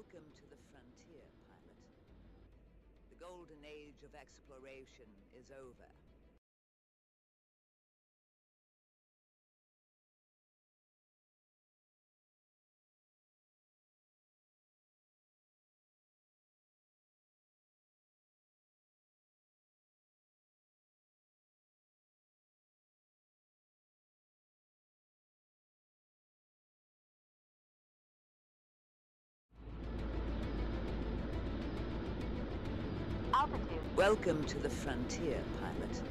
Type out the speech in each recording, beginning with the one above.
Welcome to the frontier, pilot. The golden age of exploration is over. Welcome to the frontier, pilot.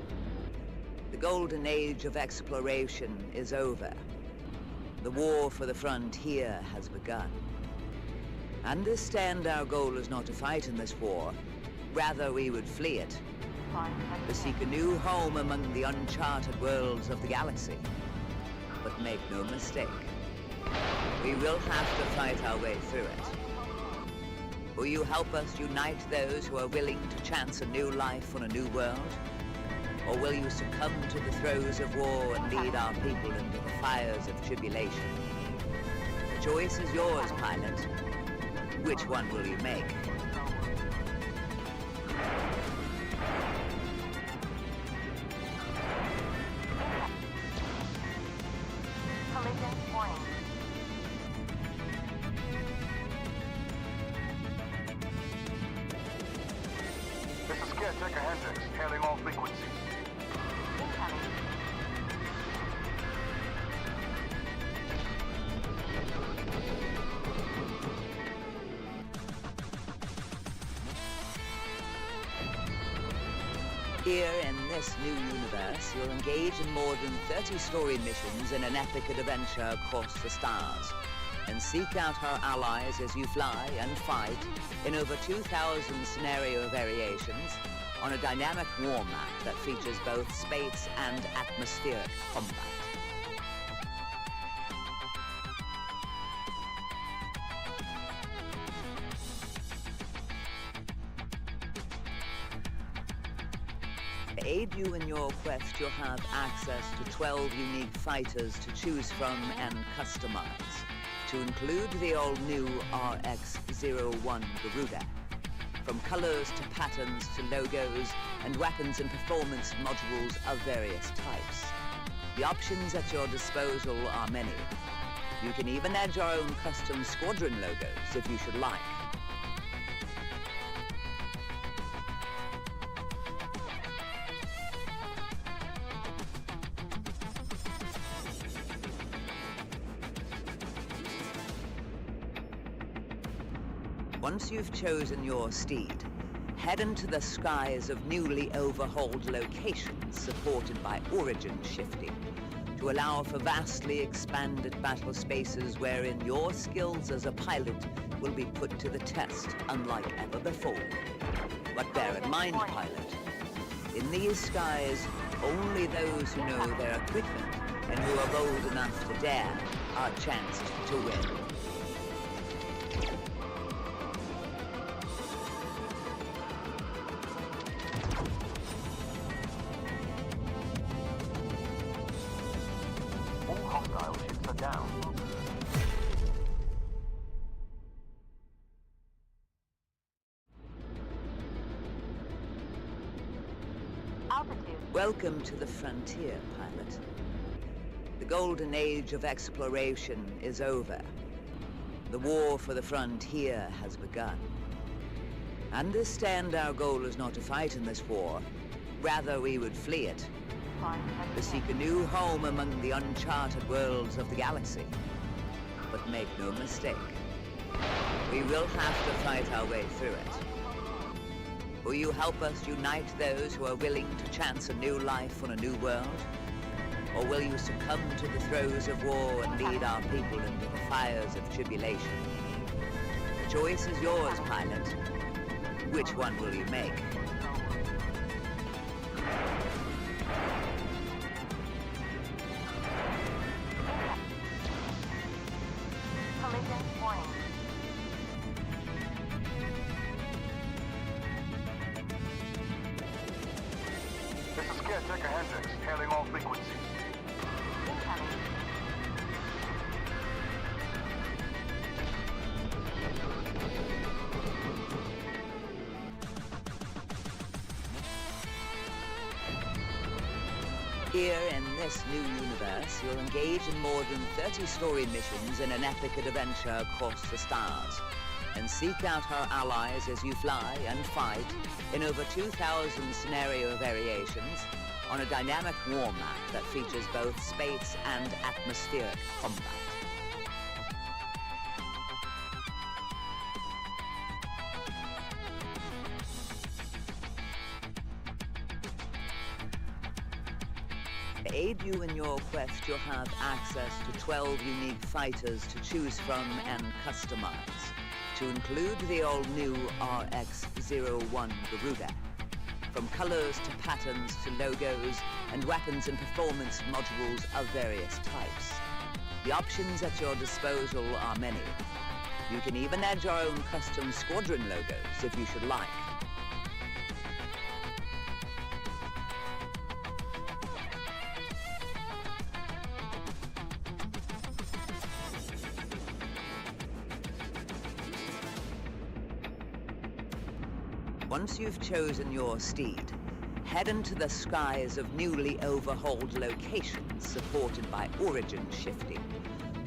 The golden age of exploration is over. The war for the frontier has begun. Understand our goal is not to fight in this war. Rather, we would flee it. To seek a new home among the uncharted worlds of the galaxy. But make no mistake, we will have to fight our way through it. Will you help us unite those who are willing to chance a new life on a new world? Or will you succumb to the throes of war and lead our people into the fires of tribulation? The choice is yours, pilot. Which one will you make? Collision warning. This is Caretaker Hendricks, hailing all frequencies. Incoming. Here in this new universe, you'll engage in more than 30 story missions in an epic adventure across the stars, and seek out her allies as you fly and fight in over 2,000 scenario variations on a dynamic war map that features both space and atmospheric combat. To aid you in your quest, you'll have access to 12 unique fighters to choose from and customize, to include the all-new RX-01 Garuda. From colors to patterns to logos and weapons and performance modules of various types. The options at your disposal are many. You can even add your own custom squadron logos if you should like. Once you've chosen your steed, head into the skies of newly overhauled locations supported by origin shifting to allow for vastly expanded battle spaces wherein your skills as a pilot will be put to the test unlike ever before. But bear in mind, pilot, in these skies, only those who know their equipment and who are bold enough to dare are chanced to win. Hostile ships are down. Altitude. Welcome to the frontier, pilot. The golden age of exploration is over. The war for the frontier has begun. Understand our goal is not to fight in this war. Rather, we would flee it. To seek a new home among the uncharted worlds of the galaxy. But make no mistake, we will have to fight our way through it. Will you help us unite those who are willing to chance a new life on a new world? Or will you succumb to the throes of war and lead our people into the fires of tribulation? The choice is yours, pilot. Which one will you make? Collision warning. This is Caretaker Hendricks, hailing all frequencies. Incoming. Here in this new universe, you'll engage in more than 30 story missions in an epic adventure across the stars, and seek out her allies as you fly and fight in over 2,000 scenario variations on a dynamic war map that features both space and atmospheric combat. To aid you in your quest, you'll have access to 12 unique fighters to choose from and customize, to include the all-new RX-01 Garuda. From colors to patterns to logos and weapons and performance modules of various types. The options at your disposal are many. You can even add your own custom squadron logos if you should like. Once you've chosen your steed, head into the skies of newly overhauled locations supported by origin shifting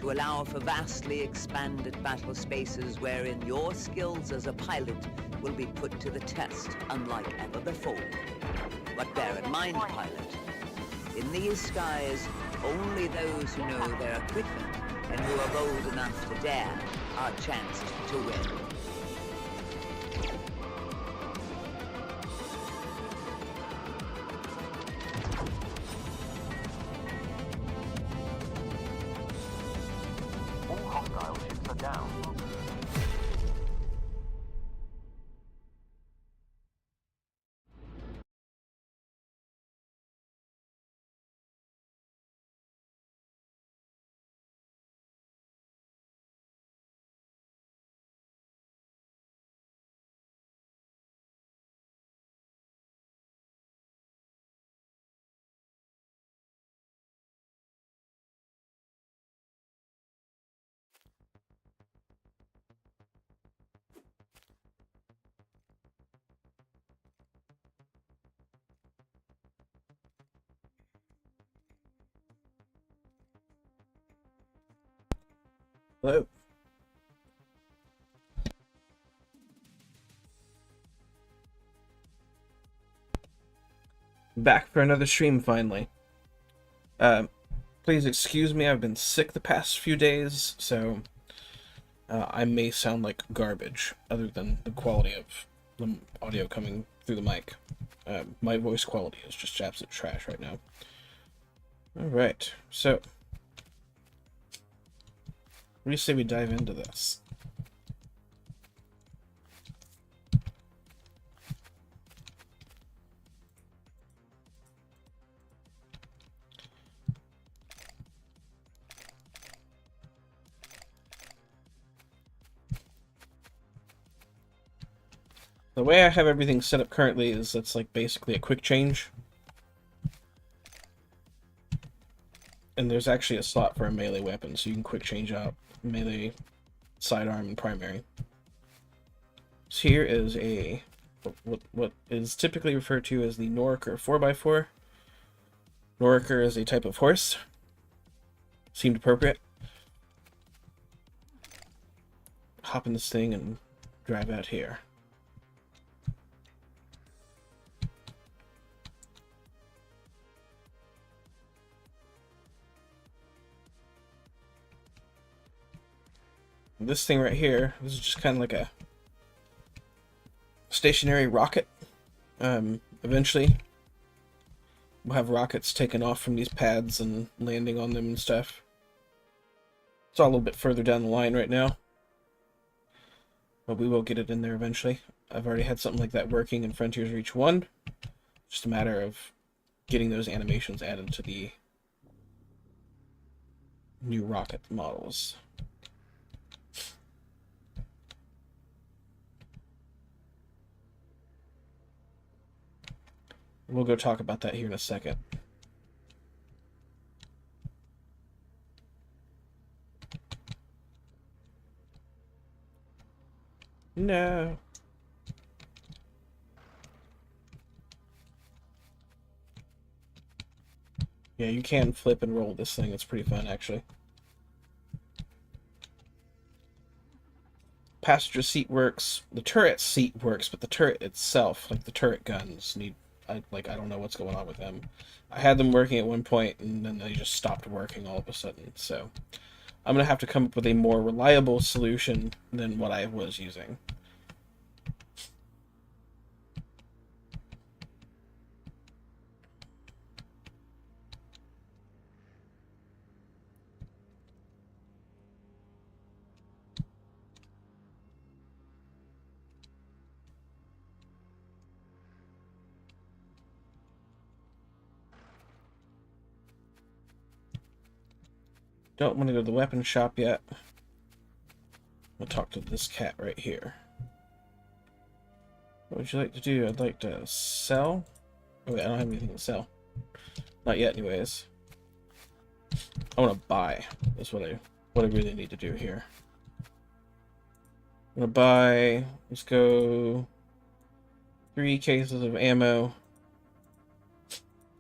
to allow for vastly expanded battle spaces wherein your skills as a pilot will be put to the test unlike ever before. But bear in mind, pilot, in these skies, only those who know their equipment and who are bold enough to dare are chanced to win. All hostile ships are down. Hello. Back for another stream finally. Please excuse me, I've been sick the past few days, so I may sound like garbage, other than the quality of the audio coming through the mic. My voice quality is just absolute trash right now. Alright, so what do you say we dive into this? The way I have everything set up currently is it's like basically a quick change. And there's actually a slot for a melee weapon, so you can quick change out melee, sidearm, and primary. So here is a what is typically referred to as the Norker 4x4. Norker is a type of horse. Seemed appropriate. Hop in this thing and drive out here. This thing right here, this is just kind of like a stationary rocket. Eventually, we'll have rockets taken off from these pads and landing on them and stuff. It's all a little bit further down the line right now, but we will get it in there eventually. I've already had something like that working in Frontiers Reach 1. Just a matter of getting those animations added to the new rocket models. We'll go talk about that here in a second. No. Yeah, you can flip and roll this thing. It's pretty fun, actually. Passenger seat works. The turret seat works, but the turret itself, like the turret guns, need... I don't know what's going on with them. I had them working at one point, and then they just stopped working all of a sudden. So I'm going to have to come up with a more reliable solution than what I was using. Don't want to go to the weapon shop yet. I'll talk to this cat right here. What would you like to do? I'd like to sell. Oh wait, I don't have anything to sell. Not yet, anyways. I want to buy. That's what I really need to do here. I'm gonna buy. Let's go. 3 cases of ammo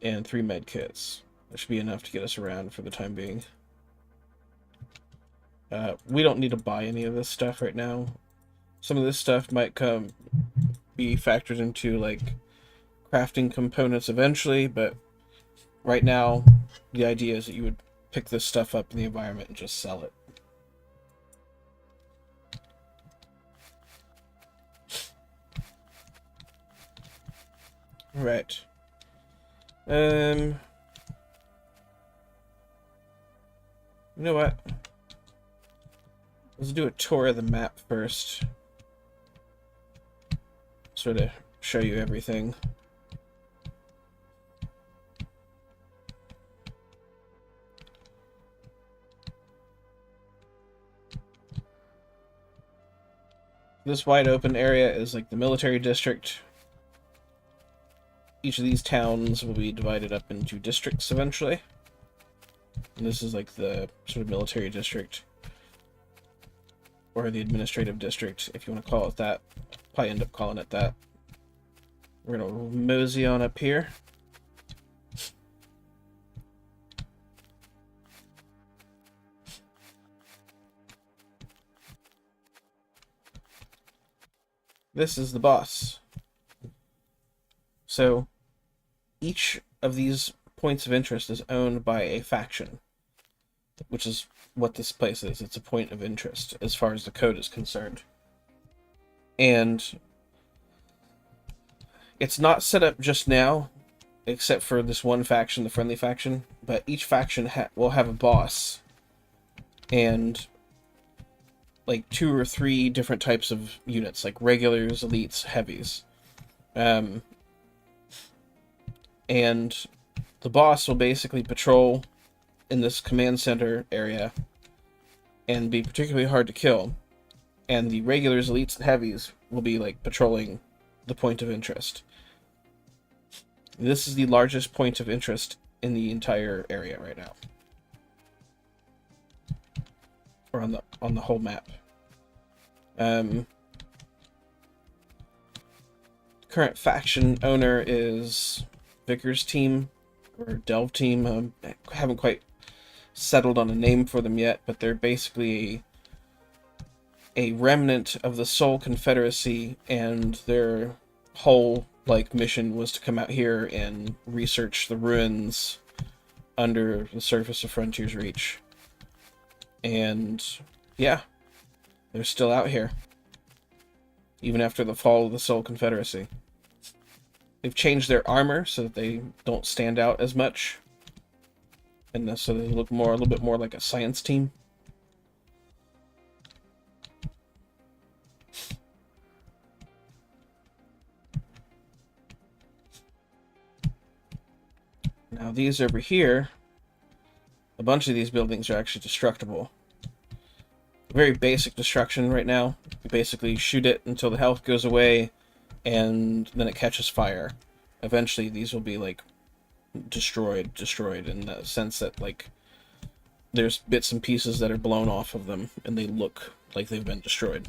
and 3 med kits. That should be enough to get us around for the time being. We don't need to buy any of this stuff right now. Some of this stuff might be factored into like crafting components eventually, but right now the idea is that you would pick this stuff up in the environment and just sell it. Right. You know what? Let's do a tour of the map first. Sort of show you everything. This wide open area is like the military district. Each of these towns will be divided up into districts eventually. And this is like the sort of military district. Or the administrative district, if you want to call it that. Probably end up calling it that. We're going to mosey on up here. This is the boss. So, each of these points of interest is owned by a faction, which is what this place is. It's a point of interest as far as the code is concerned. And it's not set up just now, except for this one faction, the friendly faction, but each faction will have a boss and like 2 or 3 different types of units, like regulars, elites, heavies. And the boss will basically patrol in this command center area and be particularly hard to kill. And the regulars, elites, and heavies will be like patrolling the point of interest. This is the largest point of interest in the entire area right now. Or on the whole map. Current faction owner is Vickers team or Delve team. I haven't quite settled on a name for them yet, but they're basically a remnant of the Soul Confederacy, and their whole mission was to come out here and research the ruins under the surface of Frontier's Reach. And yeah, they're still out here, even after the fall of the Soul Confederacy. They've changed their armor so that they don't stand out as much, and so they look a little bit more like a science team. Now these over here, a bunch of these buildings are actually destructible. Very basic destruction right now. You basically shoot it until the health goes away, and then it catches fire. Eventually these will be like destroyed in the sense that like there's bits and pieces that are blown off of them and they look like they've been destroyed.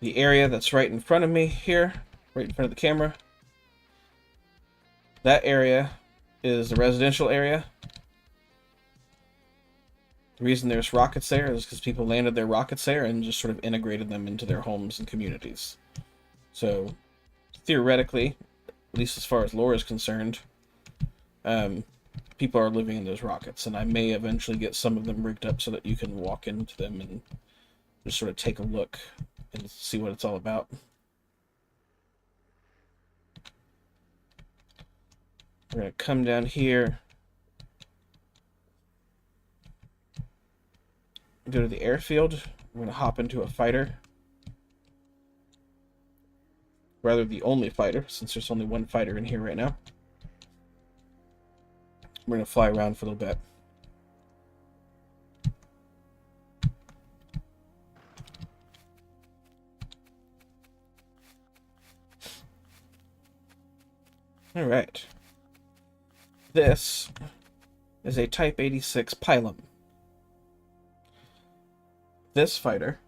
the area that's right in front of me here, right in front of the camera. That area is the residential area. The reason there's rockets there is because people landed their rockets there and just sort of integrated them into their homes and communities. So, theoretically, at least as far as lore is concerned, people are living in those rockets, and I may eventually get some of them rigged up so that you can walk into them and just sort of take a look and see what it's all about. We're going to come down here, go to the airfield. We're going to hop into a fighter. Rather, the only fighter, since there's only one fighter in here right now. We're going to fly around for a little bit. Alright. This is a Type 86 Pylum. This fighter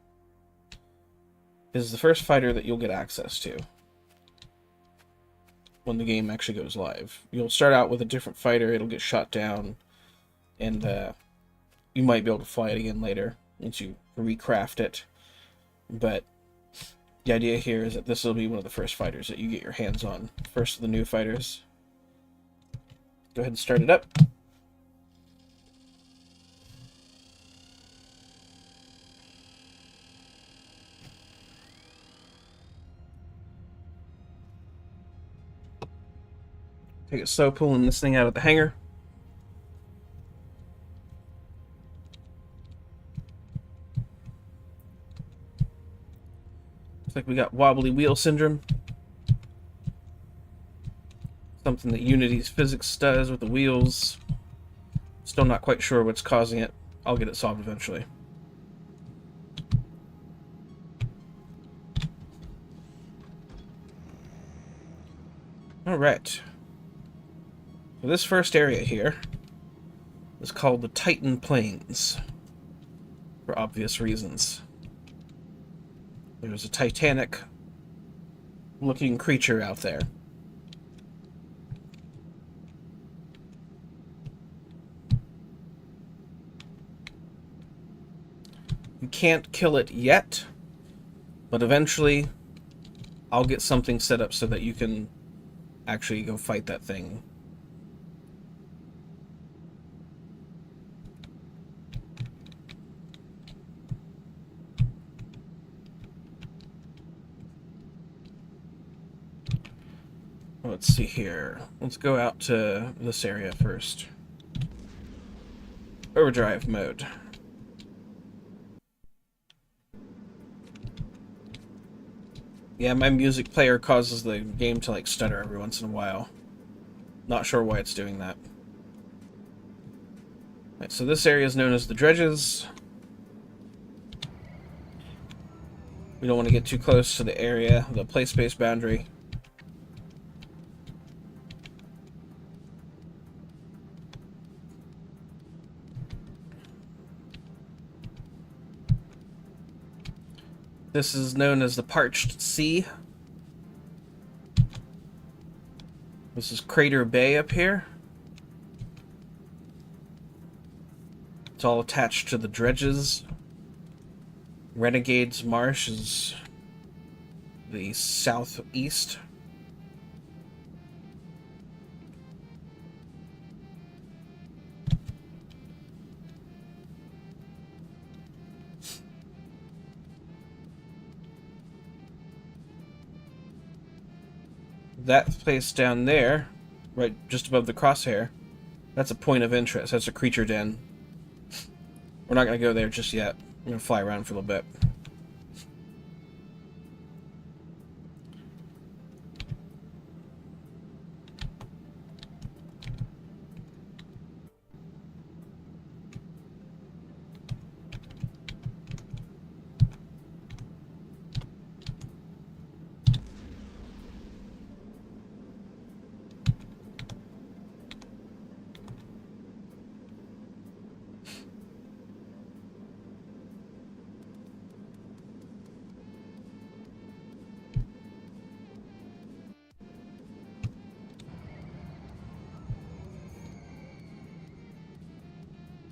is the first fighter that you'll get access to when the game actually goes live. You'll start out with a different fighter, it'll get shot down, and you might be able to fly it again later once you recraft it. But the idea here is that this will be one of the first fighters that you get your hands on. First of the new fighters. Go ahead and start it up. Take it slow pulling this thing out of the hangar. Looks like we got wobbly wheel syndrome. Something that Unity's physics does with the wheels. Still not quite sure what's causing it. I'll get it solved eventually. Alright. So this first area here is called the Titan Plains, for obvious reasons. There's a Titanic-looking creature out there. You can't kill it yet, but eventually I'll get something set up so that you can actually go fight that thing. Let's see here. Let's go out to this area first. Overdrive mode. Yeah, my music player causes the game to like stutter every once in a while. Not sure why it's doing that. Right, so this area is known as the dredges. We don't want to get too close to the area, the play space boundary. This is known as the Parched Sea. This is Crater Bay up here. It's all attached to the dredges. Renegade's Marsh is the southeast. That place down there, right just above the crosshair, that's a point of interest. That's a creature den. We're not going to go there just yet. I'm going to fly around for a little bit.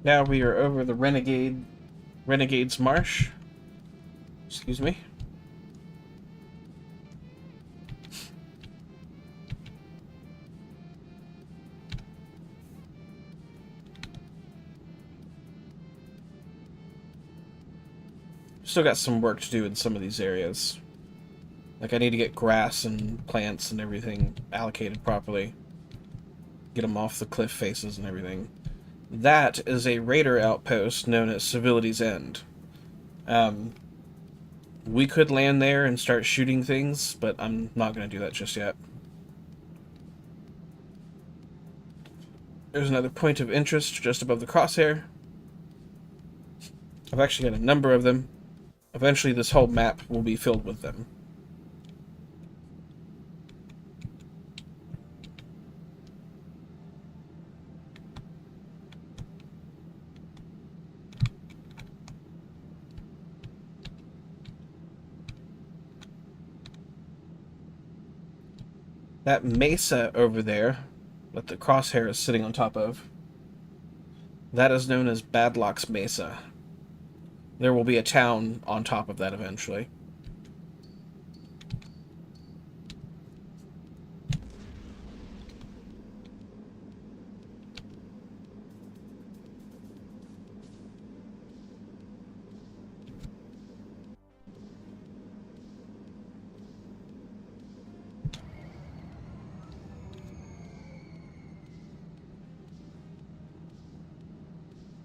Now we are over the Renegade's Marsh. Excuse me. Still got some work to do in some of these areas. Like, I need to get grass and plants and everything allocated properly. Get them off the cliff faces and everything. That is a raider outpost known as Civility's End. We could land there and start shooting things, but I'm not going to do that just yet. There's another point of interest just above the crosshair. I've actually got a number of them. Eventually this whole map will be filled with them. That mesa over there, that the crosshair is sitting on top of, that is known as Badlock's Mesa. There will be a town on top of that eventually.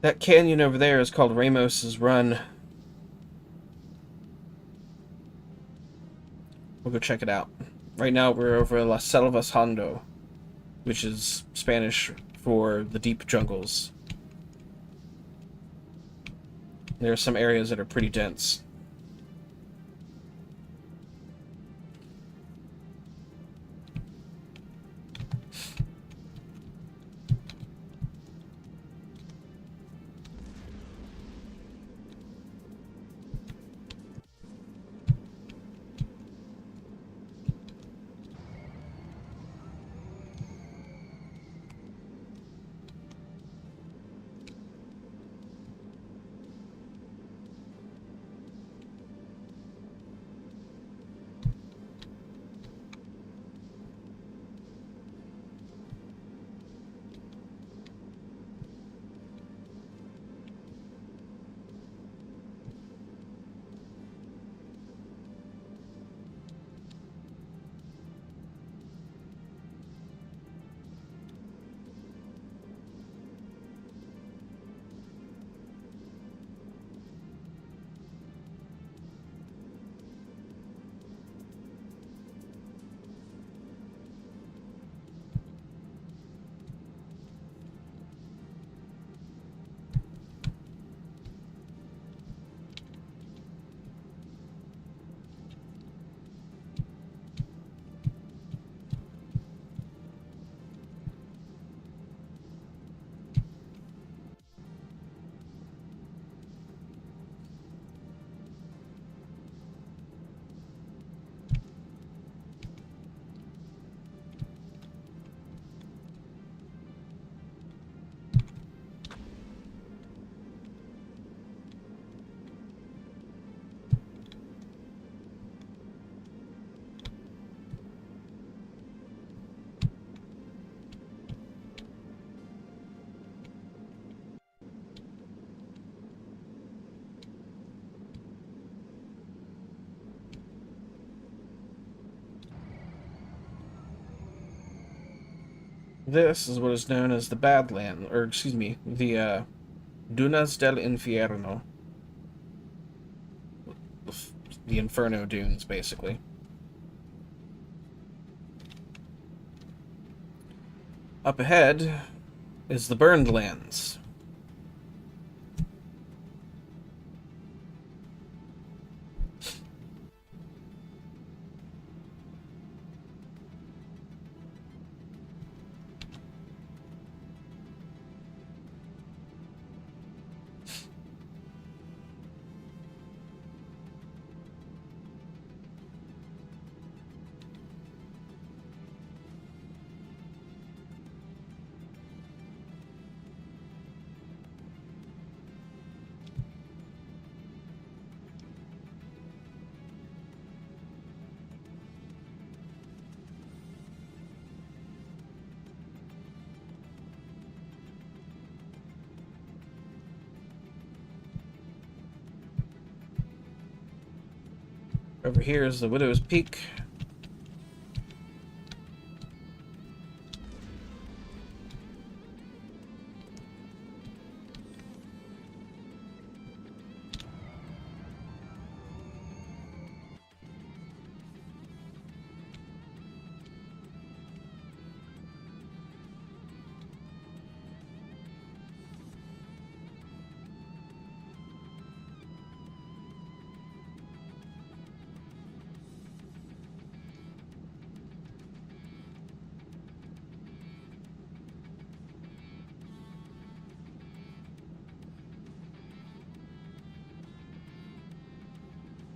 That canyon over there is called Ramos's Run. We'll go check it out. Right now we're over Las Selvas Hondo, which is Spanish for the deep jungles. There are some areas that are pretty dense. This is what is known as the Badland, or excuse me, the Dunas del Infierno. The Inferno Dunes, basically. Up ahead is the Burned Lands. Over here is the Widow's Peak.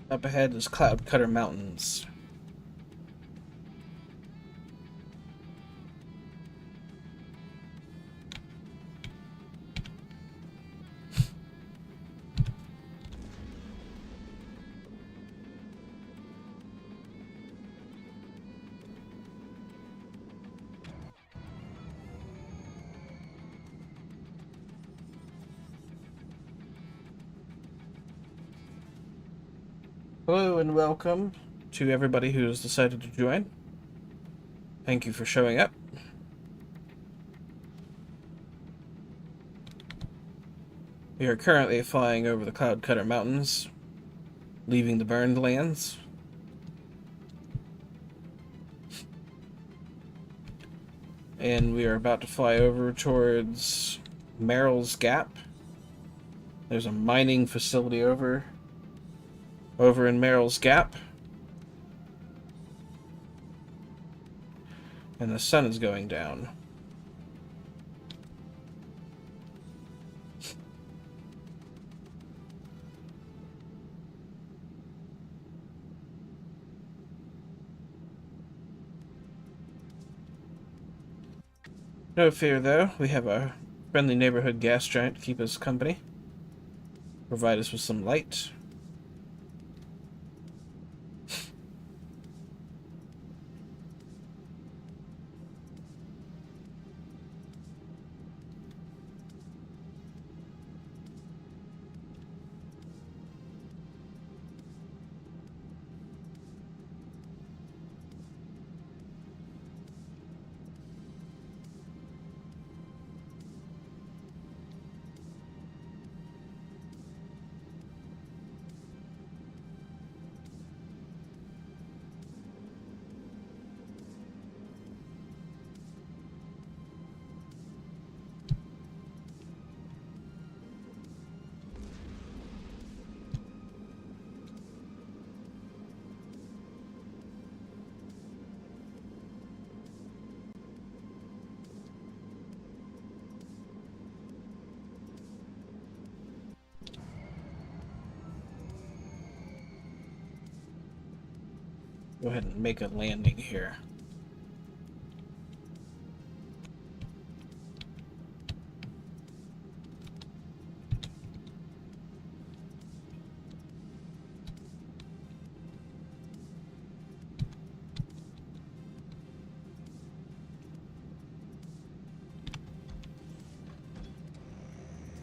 Up ahead is Cloud Cutter Mountains. Hello and welcome to everybody who has decided to join. Thank you for showing up. We are currently flying over the Cloud Cutter Mountains, leaving the Burned Lands. And we are about to fly over towards Merrill's Gap. There's a mining facility over in Merrill's Gap. And the sun is going down. No fear though, we have a friendly neighborhood gas giant to keep us company. Provide us with some light. Go ahead and make a landing here.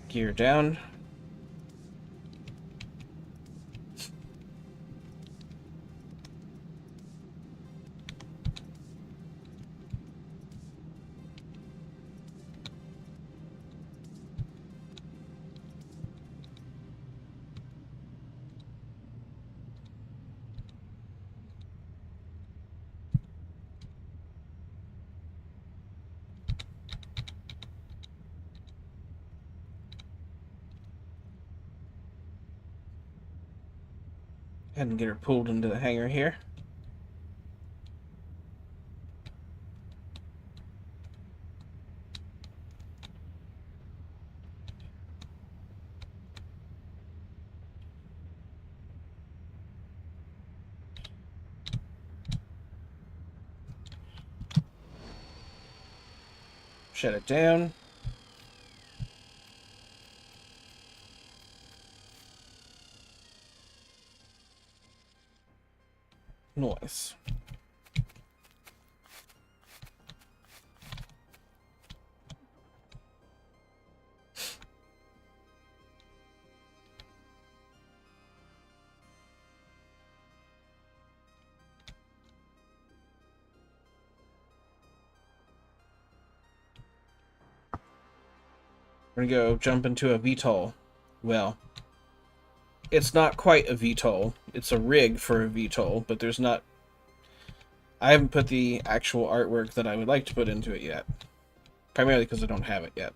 Gear down. And get her pulled into the hangar here. Shut it down. Nice. We're gonna go jump into a VTOL. Well, it's not quite a VTOL. It's a rig for a VTOL, but there's not... I haven't put the actual artwork that I would like to put into it yet. Primarily because I don't have it yet.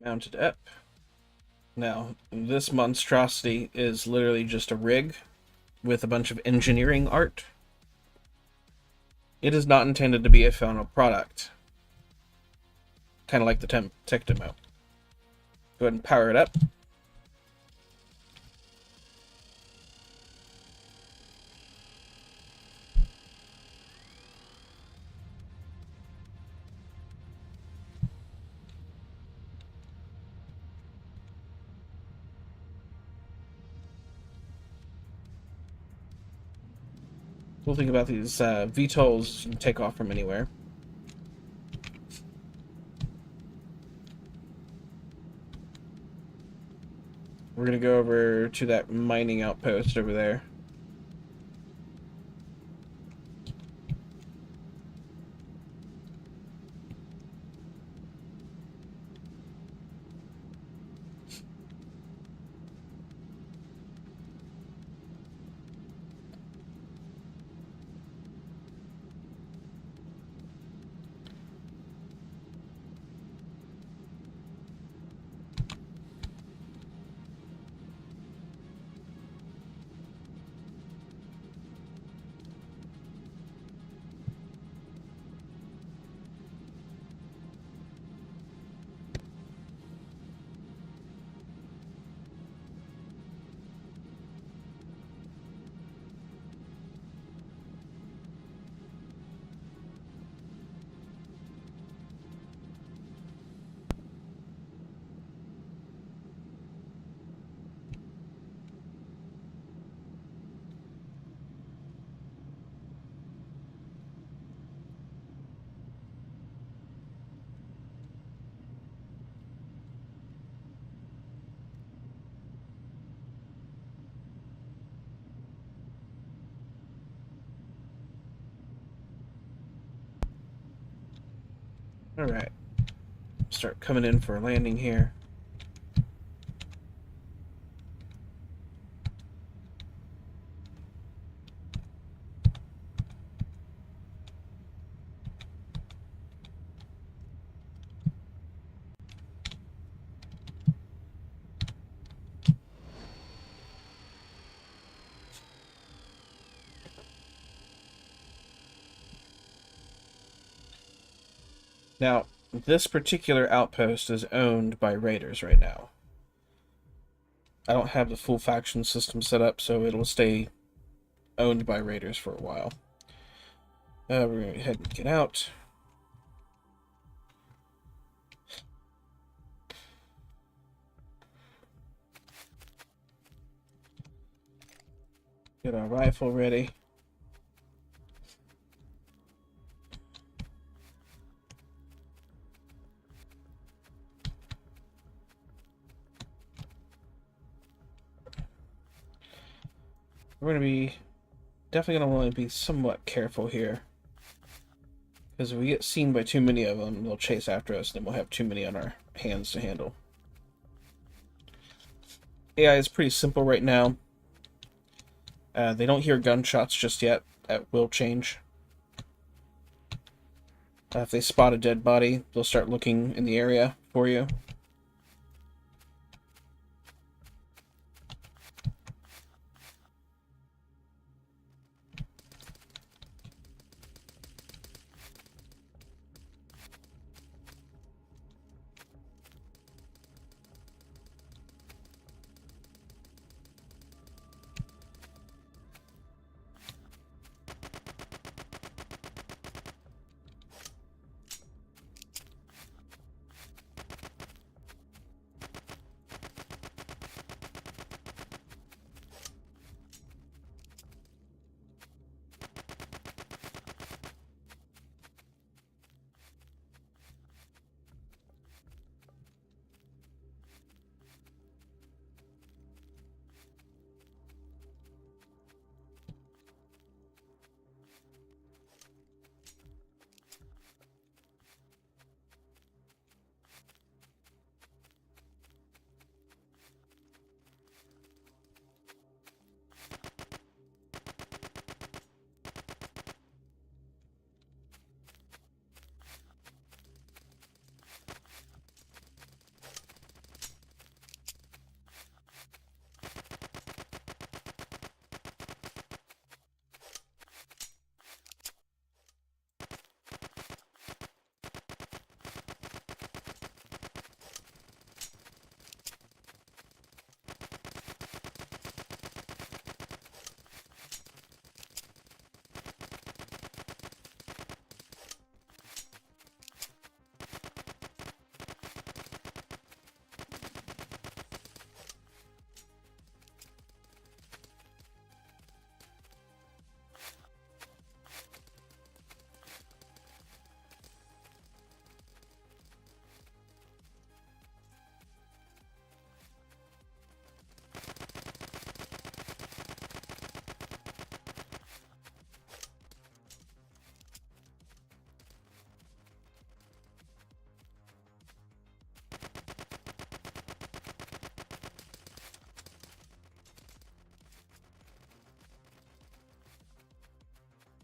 Mounted up. Now, this monstrosity is literally just a rig with a bunch of engineering art. It is not intended to be a final product. Kind of like the tech demo. Go ahead and power it up. Cool thing about these VTOLs, you can take off from anywhere. We're going to go over to that mining outpost over there. Alright. Start coming in for a landing here. Now, this particular outpost is owned by raiders right now. I don't have the full faction system set up, so it'll stay owned by raiders for a while. We're going to go ahead and get out. Get our rifle ready. We're going to be definitely going to want to be somewhat careful here. Because if we get seen by too many of them, they'll chase after us, and then we'll have too many on our hands to handle. AI is pretty simple right now. They don't hear gunshots just yet. That will change. If they spot a dead body, they'll start looking in the area for you.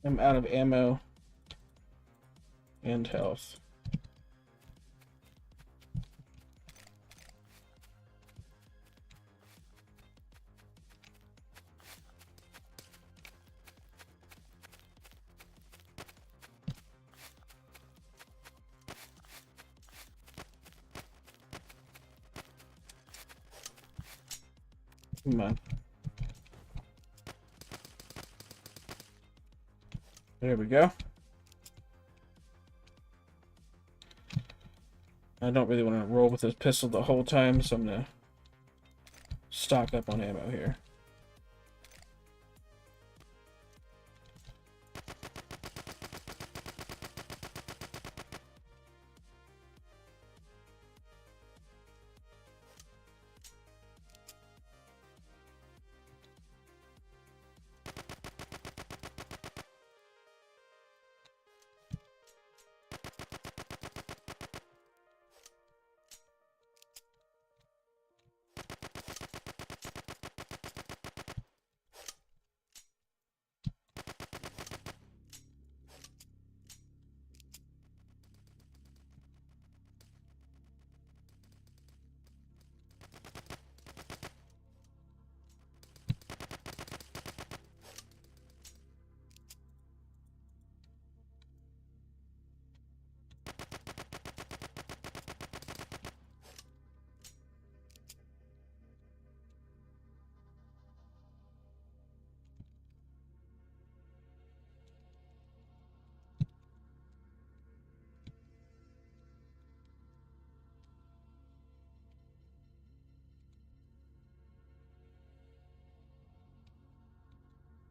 I'm out of ammo and health. Come on. There we go. I don't really want to roll with this pistol the whole time, so I'm going to stock up on ammo here.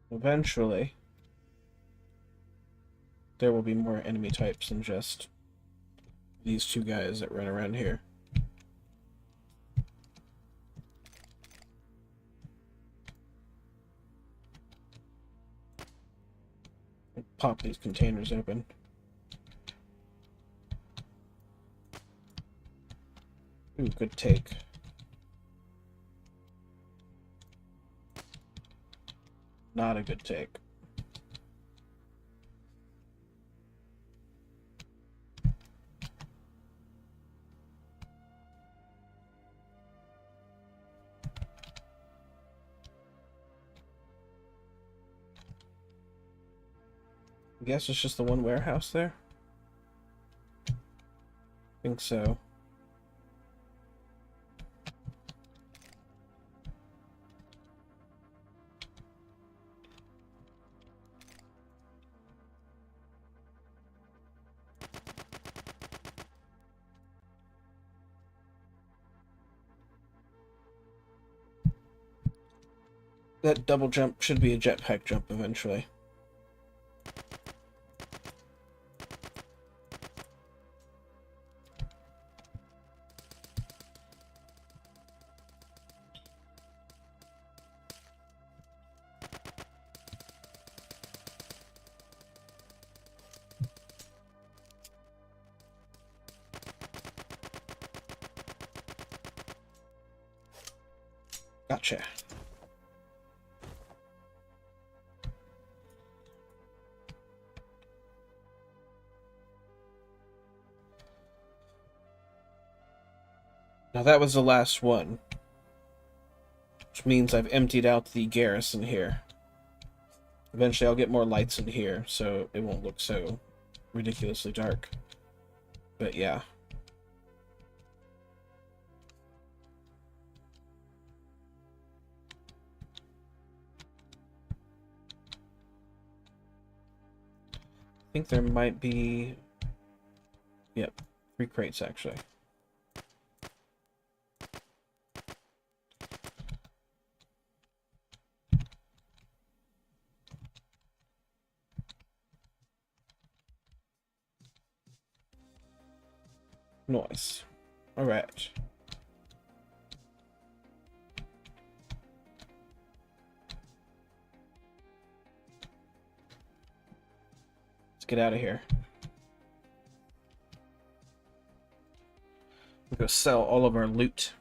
Eventually, there will be more enemy types than just these two guys that run around here. Pop these containers open. Ooh, good take. Not a good take. I guess it's just the one warehouse there? I think so. That double jump should be a jetpack jump eventually. Gotcha. Now that was the last one, which means I've emptied out the garrison here. Eventually I'll get more lights in here, so it won't look so ridiculously dark. But yeah. I think there might be... Yep, 3 crates actually. Nice. Alright. Let's get out of here. We'll go sell all of our loot.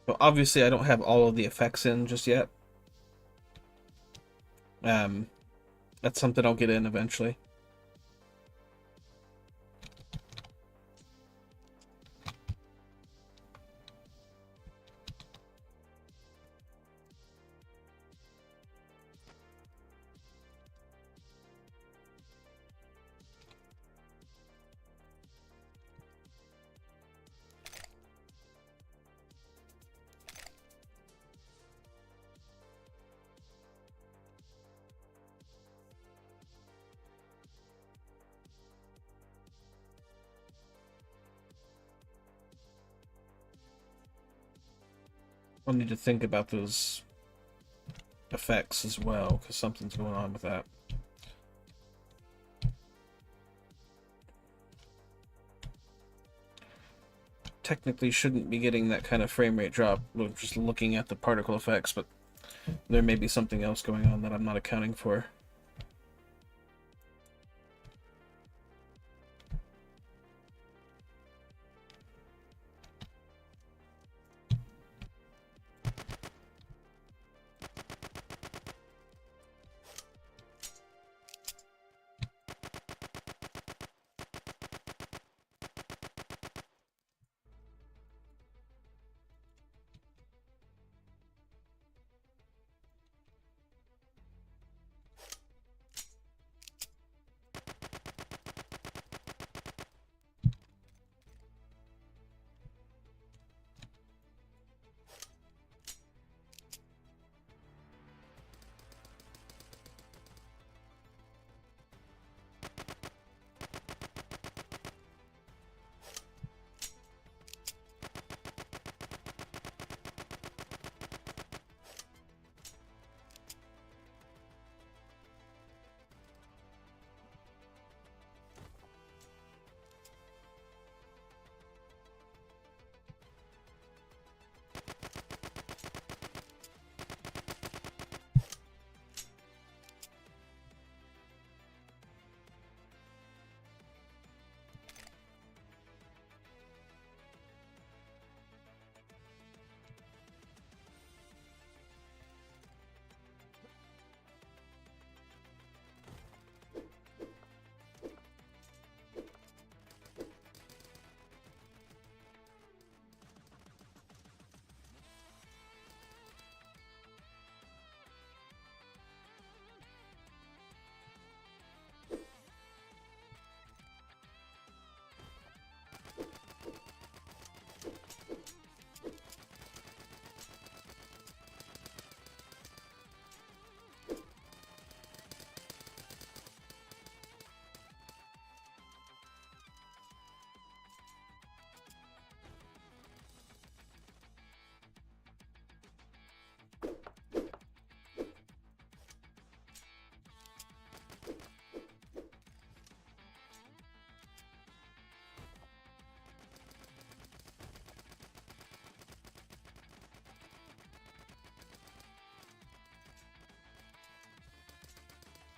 So obviously I don't have all of the effects in just yet. That's something I'll get in eventually. I'll need to think about those effects as well, because something's going on with that. Technically shouldn't be getting that kind of frame rate drop just looking at the particle effects, but there may be something else going on that I'm not accounting for.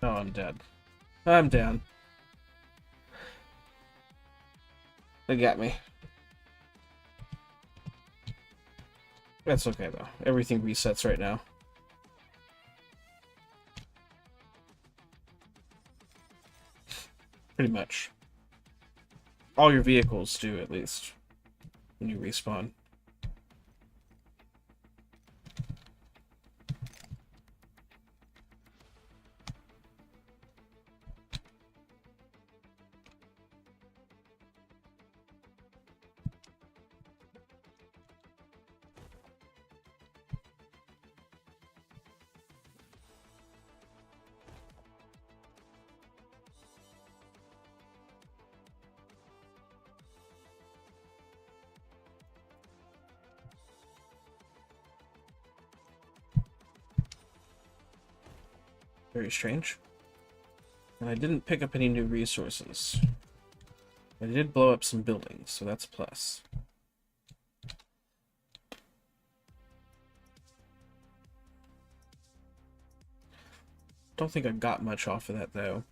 Oh, I'm dead. I'm down. They got me. That's okay, though. Everything resets right now. Pretty much. All your vehicles do, at least, when you respawn. Very strange. And I didn't pick up any new resources. I did blow up some buildings, so that's a plus. Don't think I got much off of that, though.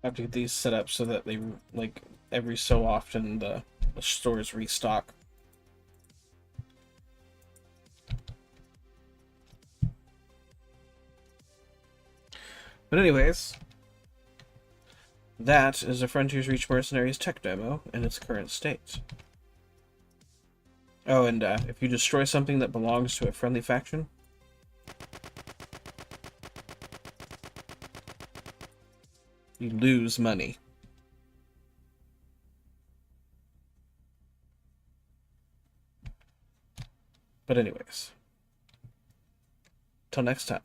have to get these set up so that they, like, every so often the stores restock. But anyways, that is the Frontiers Reach Mercenaries tech demo in its current state. Oh, and if you destroy something that belongs to a friendly faction, you lose money. But anyways, till next time.